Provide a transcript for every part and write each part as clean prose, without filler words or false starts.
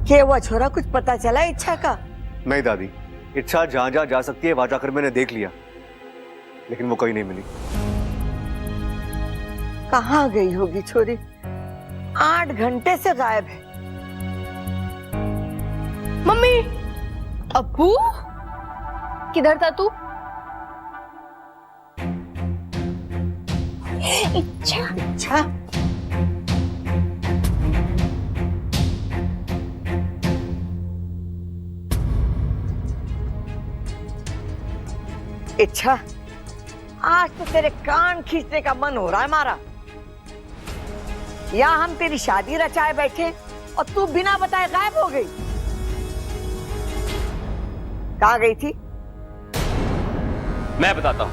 क्या हुआ छोरा, कुछ पता चला इच्छा का? नहीं दादी, इच्छा जहां जहां जा सकती है वहां जाकर मैंने देख लिया, लेकिन वो कहीं नहीं मिली। कहाँ गई होगी छोरी? 8 घंटे से गायब है। मम्मी, अब्बू, किधर था तू? इच्छा इच्छा इच्छा, आज तो तेरे कान खींचने का मन हो रहा है हमारा। यहाँ हम तेरी शादी रचाए बैठे और तू बिना बताए गायब हो गई। कहाँ गई थी? मैं बताता हूं।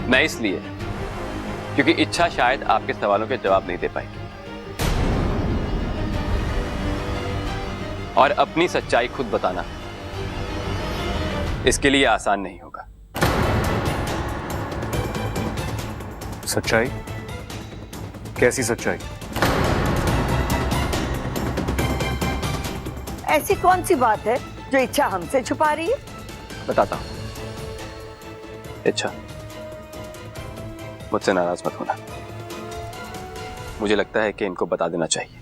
मैं इसलिए क्योंकि इच्छा शायद आपके सवालों के जवाब नहीं दे पाएगी और अपनी सच्चाई खुद बताना इसके लिए आसान नहीं होगा। सच्चाई? कैसी सच्चाई? ऐसी कौन सी बात है जो इच्छा हमसे छुपा रही है? बताता हूं। इच्छा, मुझसे नाराज मत होना। मुझे लगता है कि इनको बता देना चाहिए।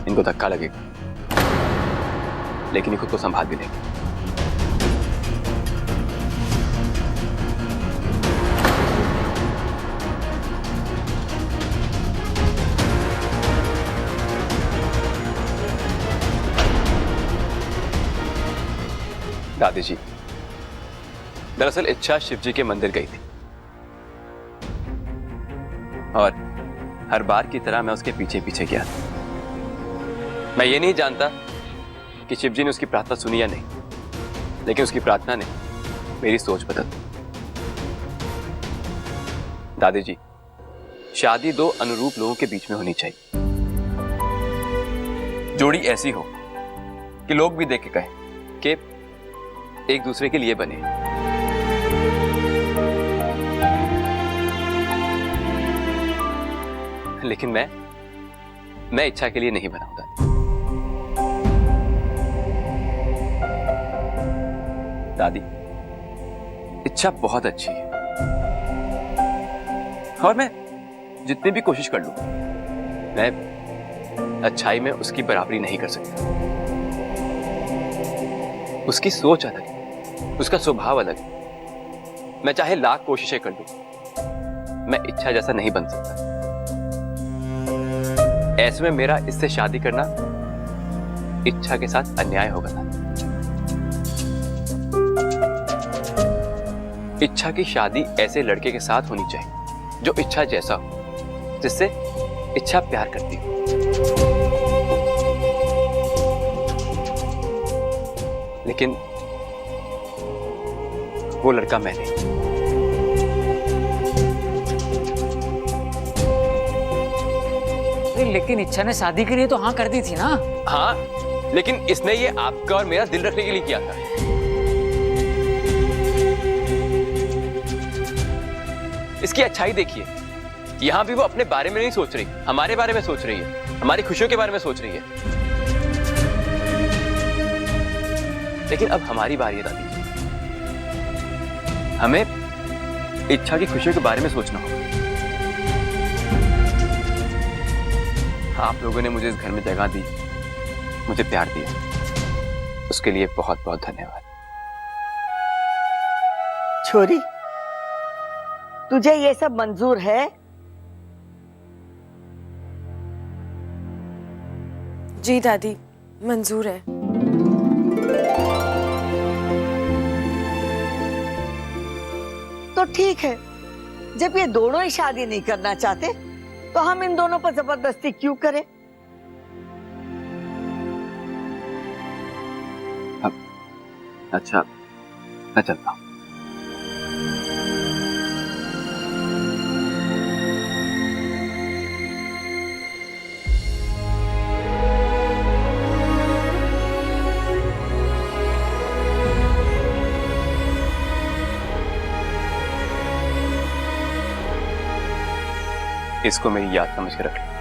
इनको धक्का लगेगा, लेकिन ये खुद को संभाल भी लेंगे। दादी जी, दरअसल इच्छा शिव जी के मंदिर गई थी और हर बार की तरह मैं उसके पीछे पीछे गया था। मैं ये नहीं जानता कि शिव जी ने उसकी प्रार्थना सुनी या नहीं, लेकिन उसकी प्रार्थना ने मेरी सोच बदल दी। दादी जी, शादी दो अनुरूप लोगों के बीच में होनी चाहिए। जोड़ी ऐसी हो कि लोग भी देख के कहें कि एक दूसरे के लिए बने। लेकिन मैं इच्छा के लिए नहीं बना हूं दादी। इच्छा बहुत अच्छी है और मैं जितनी भी कोशिश कर लूं, मैं अच्छाई में उसकी बराबरी नहीं कर सकता। उसकी सोच अलग है, उसका स्वभाव अलग है। मैं चाहे लाख कोशिशें कर लूं, मैं इच्छा जैसा नहीं बन सकता। ऐसे में मेरा इससे शादी करना इच्छा के साथ अन्याय होगा ना। इच्छा की शादी ऐसे लड़के के साथ होनी चाहिए जो इच्छा जैसा हो, जिससे इच्छा प्यार करती हो। लेकिन वो लड़का मैं नहीं। लेकिन इच्छा ने शादी के लिए तो हाँ कर दी थी ना। हाँ, लेकिन इसने ये आपका और मेरा दिल रखने के लिए किया था। इसकी अच्छाई देखिए, यहां भी वो अपने बारे में नहीं सोच रही, हमारे बारे में सोच रही है, हमारी खुशियों के बारे में सोच रही है। लेकिन अब हमारी बारी है दादी, हमें इच्छा की खुशियों के बारे में सोचना होगा। आप लोगों ने मुझे इस घर में जगह दी, मुझे प्यार दिया, उसके लिए बहुत बहुत धन्यवाद। छोरी, तुझे ये सब मंजूर है? जी दादी, मंजूर है। तो ठीक है, जब ये दोनों ही शादी नहीं करना चाहते तो हम इन दोनों पर जबरदस्ती क्यों करें? अच्छा, मैं चलता हूं। इसको मेरी याद समझ के रख लो।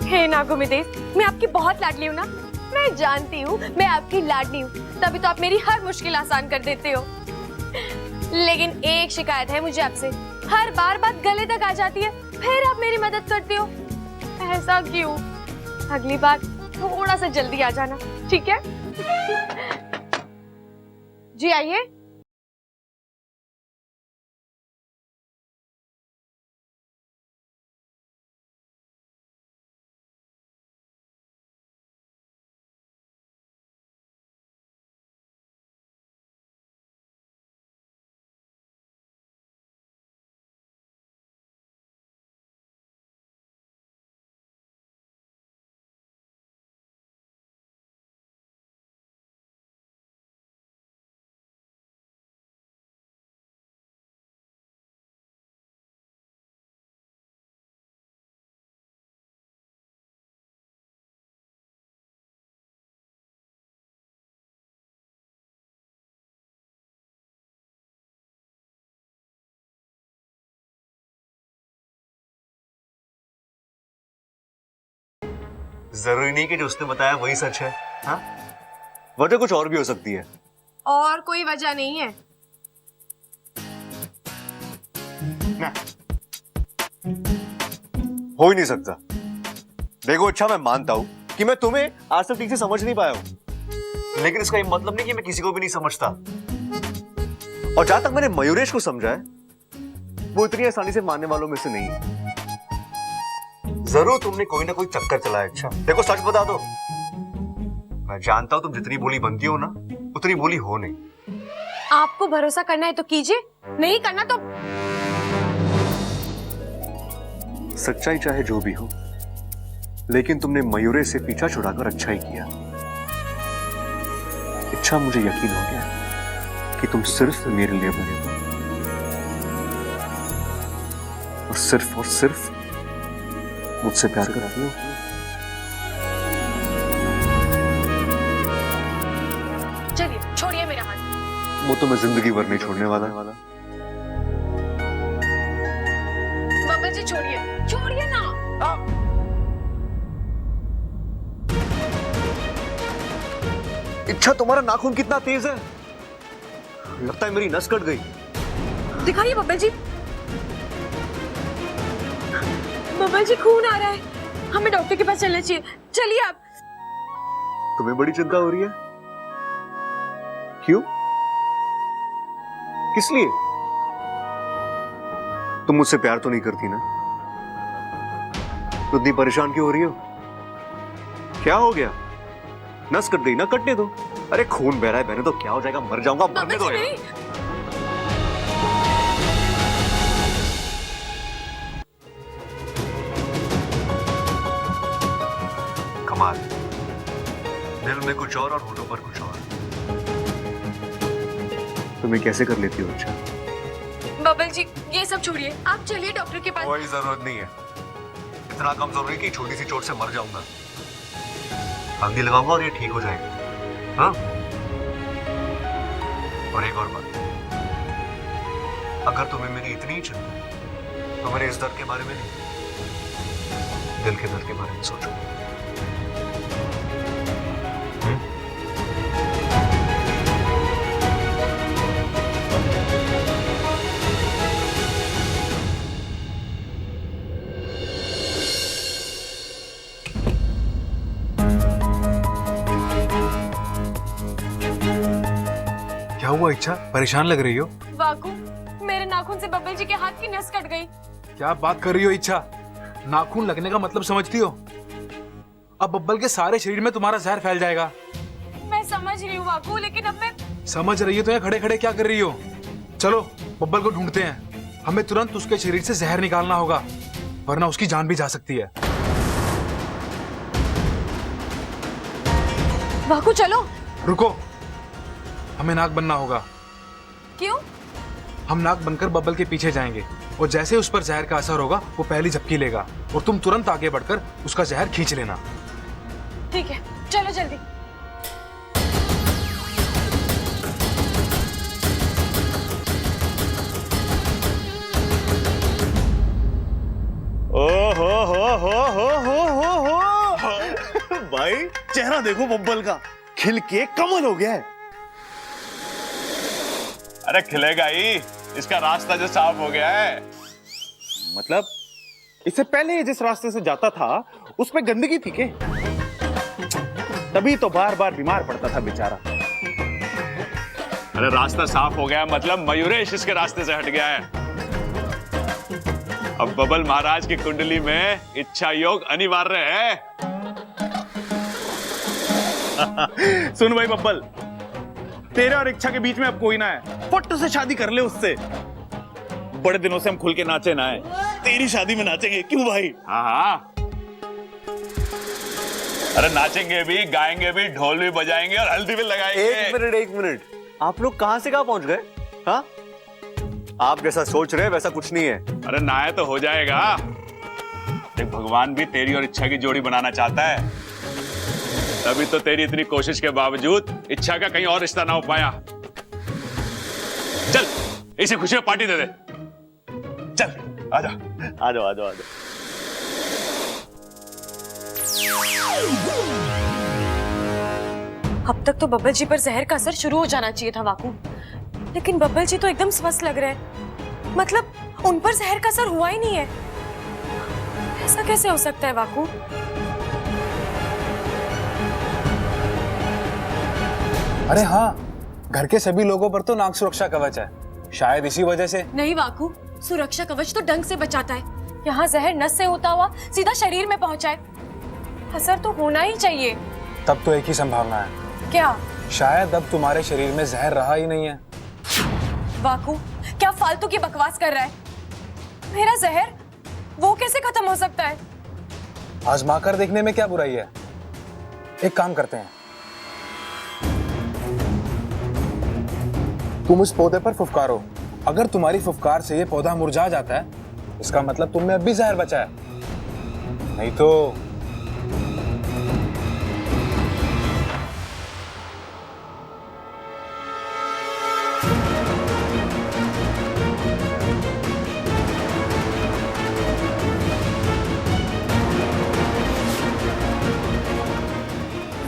हे नागुमिदेश, मैं आपकी बहुत लाडली हूँ ना। मैं जानती हूँ मैं आपकी लाडली हूँ, तभी तो आप मेरी हर मुश्किल आसान कर देते हो। लेकिन एक शिकायत है मुझे आपसे, हर बार बात गले तक आ जाती है, फिर आप मेरी मदद करते हो। ऐसा क्यों? अगली बार थोड़ा सा जल्दी आ जाना, ठीक है? जी आइए। जरूरी नहीं कि जो उसने बताया वही सच है। हाँ, वजह कुछ और भी हो सकती है। और कोई वजह नहीं है। ना, हो ही नहीं सकता। देखो अच्छा, मैं मानता हूं कि मैं तुम्हें आज तक ठीक से समझ नहीं पाया हूं, लेकिन इसका ये मतलब नहीं कि मैं किसी को भी नहीं समझता। और जहां तक मैंने मयूरेश को समझा है, वो इतनी आसानी से मानने वालों में से नहीं है। जरूर तुमने कोई ना कोई चक्कर चलाया। अच्छा देखो, सच बता दो, मैं जानता हूं तुम जितनी बोली बनती हो ना, उतनी बोली हो नहीं। आपको भरोसा करना है तो कीजिए, नहीं करना तो। सच्चाई चाहे जो भी हो, लेकिन तुमने मयूरे से पीछा छुड़ाकर अच्छा ही किया। अच्छा, मुझे यकीन हो गया कि तुम सिर्फ मेरे लिए बने हो, और सिर्फ मुझसे प्यार करती हो। चलिए, छोड़िए मेरा हाथ। वो तो मैं जिंदगी भर नहीं छोड़ने वाला। बाबा जी छोड़िए, छोड़िए ना। इच्छा, तुम्हारा नाखून कितना तेज है, लगता है मेरी नस कट गई। दिखाइए बाबा जी। बाबा जी खून आ रहा है, हमें डॉक्टर के पास चलना चाहिए। चलिए आप। तुम्हें बड़ी चिंता हो रही है? क्यों? किस लिए? तुम मुझसे प्यार तो नहीं करती ना? तो इतनी परेशान क्यों हो रही हो? क्या हो गया? नस कट गई ना, कटने दो। अरे खून बह रहा है, बहने तो क्या हो जाएगा, मर जाऊंगा, मरने दो यार। कमाल, दिल में कुछ और होठों पर कुछ और। तुम्हें कैसे कर लेती हो? अच्छा बबल जी, ये सब छोड़िए, आप चलिए डॉक्टर के पास। कोई जरूरत नहीं है, इतना कमजोर नहीं कि छोटी सी चोट से मर जाऊंगा। हल्दी लगाऊंगा और ये ठीक हो जाएगा। हाँ? और एक और बात, अगर तुम्हें मेरी इतनी चिंता, तो मेरे इस दर्द के बारे में नहीं, दिल के दर्द के बारे में सोचो। क्या हुआ इच्छा, परेशान लग रही हो? वाकू, मेरे नाखून से बब्बल जी के हाथ की नस कट गई। क्या बात कर रही हो इच्छा? नाखून लगने का मतलब समझती हो? अब बब्बल के सारे शरीर में तुम्हारा जहर फैल जाएगा। मैं समझ रही हूँ वाकू, लेकिन अब मैं। समझ रही हो तो यहाँ खड़े खड़े क्या कर रही हो? चलो बब्बल को ढूंढते हैं, हमें तुरंत उसके शरीर से जहर निकालना होगा, वरना उसकी जान भी जा सकती है। वाकू चलो। रुको, हमें नाग बनना होगा। क्यों? हम नाग बनकर बब्बल के पीछे जाएंगे और जैसे उस पर जहर का असर होगा वो पहली झपकी लेगा और तुम तुरंत आगे बढ़कर उसका जहर खींच लेना। ठीक है, चलो जल्दी। भाई चेहरा देखो बब्बल का, खिल के कमल हो गया है। अरे खिलेगा ही, इसका रास्ता जो साफ हो गया है। मतलब इससे पहले जिस रास्ते से जाता था उस पे गंदगी थी के? तभी तो बार बार बीमार पड़ता था बेचारा। अरे रास्ता साफ हो गया मतलब मयूरेश इसके रास्ते से हट गया है। अब बबल महाराज की कुंडली में इच्छा योग अनिवार्य है। सुन भाई बब्बल, तेरे और इच्छा के बीच में अब कोई ना है, फट से शादी कर ले उससे। बड़े दिनों से हम खुल के नाचे ना है, तेरी शादी में नाचेंगे, क्यों भाई? हाँ हाँ, अरे नाचेंगे भी, गाएंगे भी, ढोल भी बजाएंगे और हल्दी भी लगाएंगे। एक मिनट, आप लोग कहां से कहां पहुंच गए? हाँ, आप जैसा सोच रहे वैसा कुछ नहीं है। अरे ना है तो हो जाएगा। देख भगवान भी तेरी और इच्छा की जोड़ी बनाना चाहता है, तभी तो तेरी इतनी कोशिश के बावजूद इच्छा का कहीं और रिश्ता ना हो पाया। चल इसे खुशी में पार्टी दे दे। चल आजा। आ जाओ आ जाओ आ जाओ। अब तक तो बब्बल जी पर जहर का असर शुरू हो जाना चाहिए था वाकू, लेकिन बब्बल जी तो एकदम स्वस्थ लग रहे हैं। मतलब उन पर जहर का असर हुआ ही नहीं है। ऐसा कैसे हो सकता है वाकू? अरे हाँ, घर के सभी लोगों पर तो नाग सुरक्षा कवच है, शायद इसी वजह से। नहीं वाकू, सुरक्षा कवच तो डंक से बचाता है। यहाँ जहर नस से होता हुआ सीधा शरीर में पहुंचा है, असर तो होना ही चाहिए। तब तो एक ही संभावना है। क्या? शायद अब तुम्हारे शरीर में जहर रहा ही नहीं है। वाकू क्या फालतू की बकवास कर रहा है? मेरा जहर वो कैसे खत्म हो सकता है? आजमाकर देखने में क्या बुराई है। एक काम करते हैं, तुम इस पौधे पर फुफकारो। अगर तुम्हारी फुफकार से ये पौधा मुरझा जाता है, इसका मतलब तुम में अब भी जहर बचा है, नहीं तो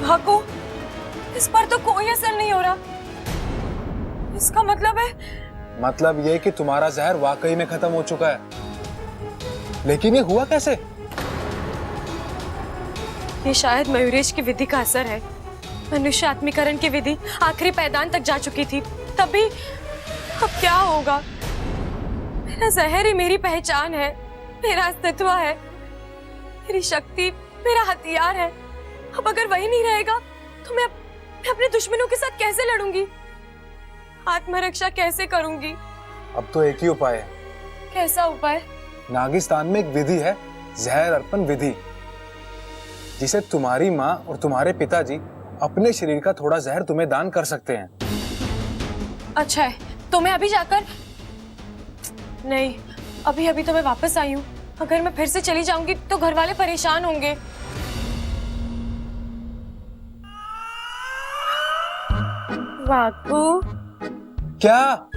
वाकू इस पर तो कोई असर नहीं हो रहा। इसका मतलब है? मतलब ये कि तुम्हारा जहर वाकई में खत्म हो चुका है। लेकिन ये हुआ कैसे? ये शायद मयूरेश की विधि का असर है। मनुष्य आत्मीकरण की विधि आखिरी पैदान तक जा चुकी थी, तभी अब क्या होगा? मेरा जहर ही मेरी पहचान है, मेरा अस्तित्व है, मेरी शक्ति, मेरा हथियार है। अब अगर वही नहीं रहेगा तो मैं अपने दुश्मनों के साथ कैसे लड़ूंगी? आत्मरक्षा कैसे करूंगी? अब तो एक ही उपाय है। कैसा उपाय? नागिस्तान में एक विधि है, जहर अर्पण विधि, जिसे तुम्हारी माँ और तुम्हारे पिताजी अपने शरीर का थोड़ा जहर तुम्हें दान कर सकते हैं। अच्छा है, तो मैं अभी जाकर? नहीं, अभी अभी तो मैं वापस आई हूँ। अगर मैं फिर से चली जाऊंगी तो घर वाले परेशान होंगे। वाकू क्या?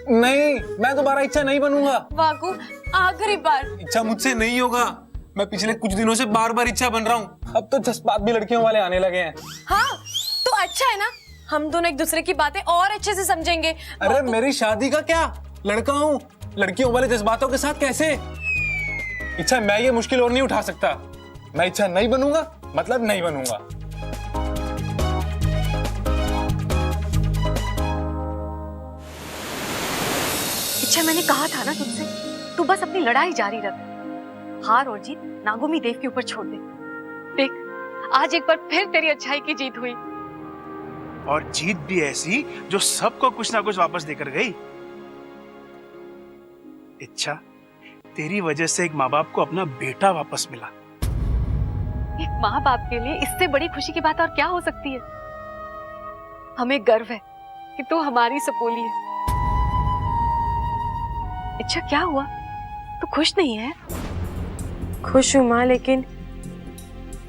नहीं, मैं दोबारा इच्छा नहीं बनूंगा। वाकू आखिरी बार। इच्छा मुझसे नहीं होगा। मैं पिछले कुछ दिनों से बार बार इच्छा बन रहा हूँ। अब तो जज्बात भी लड़कियों वाले आने लगे हैं। हाँ तो अच्छा है ना, हम दोनों एक दूसरे की बातें और अच्छे से समझेंगे। अरे मेरी शादी का क्या, लड़का हूँ, लड़कियों वाले जज्बातों के साथ कैसे? इच्छा मैं ये मुश्किल और नहीं उठा सकता। मैं इच्छा नहीं बनूंगा मतलब नहीं बनूंगा। इच्छा, मैंने कहा था ना तुझसे, तू बस अपनी लड़ाई जारी रख। हार और जीत नागोमी देव के ऊपर छोड़ दे। देख, आज एक बार फिर तेरी अच्छाई की जीत हुई। और जीत भी ऐसी जो सबको कुछ ना कुछ वापस देकर गई। इच्छा, तेरी वजह से एक माँ बाप को अपना बेटा वापस मिला। ये माँ बाप के लिए इससे बड़ी खुशी की बात और क्या हो सकती है। हमें गर्व है कि तू हमारी सपोली है। अच्छा क्या हुआ, तू खुश नहीं है? खुश हूँ माँ, लेकिन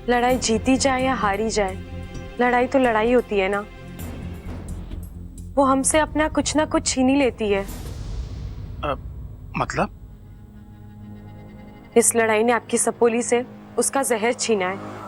लड़ाई जीती जाए या हारी जाए, लड़ाई तो लड़ाई होती है ना। वो हमसे अपना कुछ ना कुछ छीन ही लेती है। मतलब? इस लड़ाई ने आपकी सपोली से उसका जहर छीना है।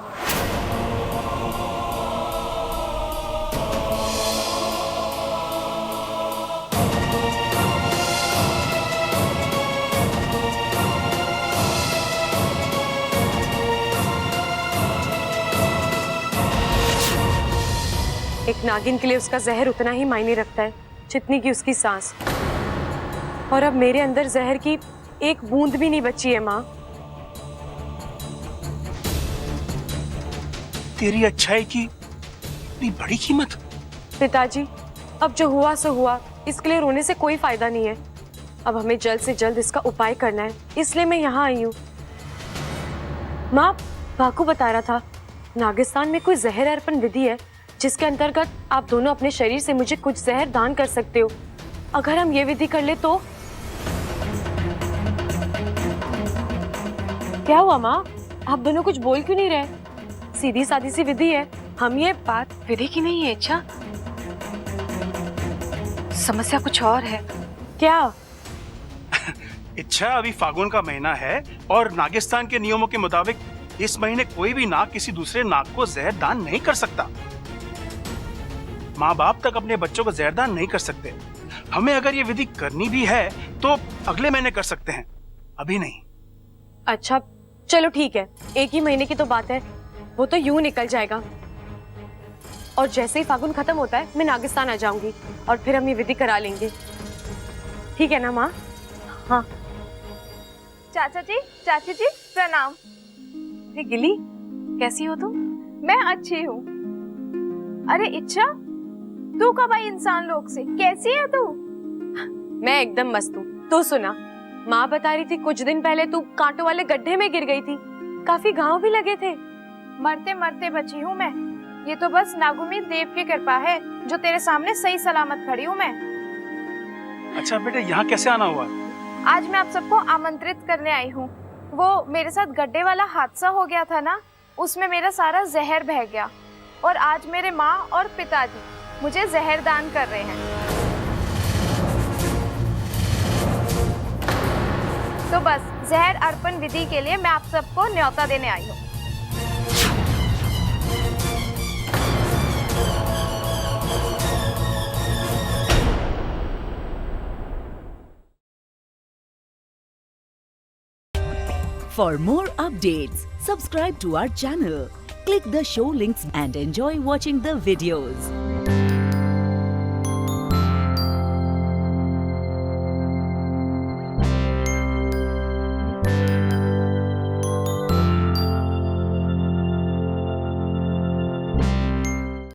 एक नागिन के लिए उसका जहर उतना ही मायने रखता है जितनी की उसकी सांस। और अब मेरे अंदर जहर की एक बूंद भी नहीं बची है माँ। तेरी अच्छाई की इतनी बड़ी कीमत? पिताजी, अब जो हुआ सो हुआ, इसके लिए रोने से कोई फायदा नहीं है। अब हमें जल्द से जल्द इसका उपाय करना है, इसलिए मैं यहाँ आई हूँ। माँ, बाकू बता रहा था नागिस्तान में कोई जहर अर्पण विधि है जिसके अंतर्गत आप दोनों अपने शरीर से मुझे कुछ जहर दान कर सकते हो। अगर हम ये विधि कर ले तो। क्या हुआ माँ, आप दोनों कुछ बोल क्यों नहीं रहे? सीधी सादी सी विधि है, हम ये बात। विधि की नहीं है इच्छा, समस्या कुछ और है। क्या? इच्छा, अभी फागुन का महीना है और नागिस्तान के नियमों के मुताबिक इस महीने कोई भी नाग किसी दूसरे नाग को जहर दान नहीं कर सकता। माँ बाप तक अपने बच्चों को जहर दान नहीं कर सकते। हमें अगर ये विधि करनी भी है तो अगले महीने कर सकते हैं, अभी नहीं। अच्छा चलो ठीक है, एक ही महीने की तो बात है, वो तो यूं निकल जाएगा। और जैसे ही फागुन खत्म होता है मैं नागिस्तान आ जाऊंगी और फिर हम ये विधि करा लेंगे। ठीक है ना माँ? हाँ। चाचा जी, चाची जी प्रणाम। अरे गिली, कैसी हो तुम? मैं अच्छी हूँ। अरे इच्छा, तू कब आई इंसान लोग से? कैसी है तू? मैं एकदम मस्त हूँ। तू सुना, माँ बता रही थी कुछ दिन पहले तू कांटों वाले गड्ढे में गिर गई थी, काफी घाव भी लगे थे। मरते मरते बची हूँ मैं। ये तो बस नागुमीत देव की कृपा है जो तेरे सामने सही सलामत खड़ी हूँ मैं। अच्छा बेटे, यहाँ कैसे आना हुआ? आज मैं आप सबको आमंत्रित करने आई हूँ। वो मेरे साथ गड्ढे वाला हादसा हो गया था ना, उसमें मेरा सारा जहर बह गया और आज मेरे माँ और पिताजी मुझे जहर दान कर रहे हैं। तो बस जहर अर्पण विधि के लिए मैं आप सबको न्योता देने आई हूँ। For more updates, subscribe to our channel, click the show links and enjoy watching the videos.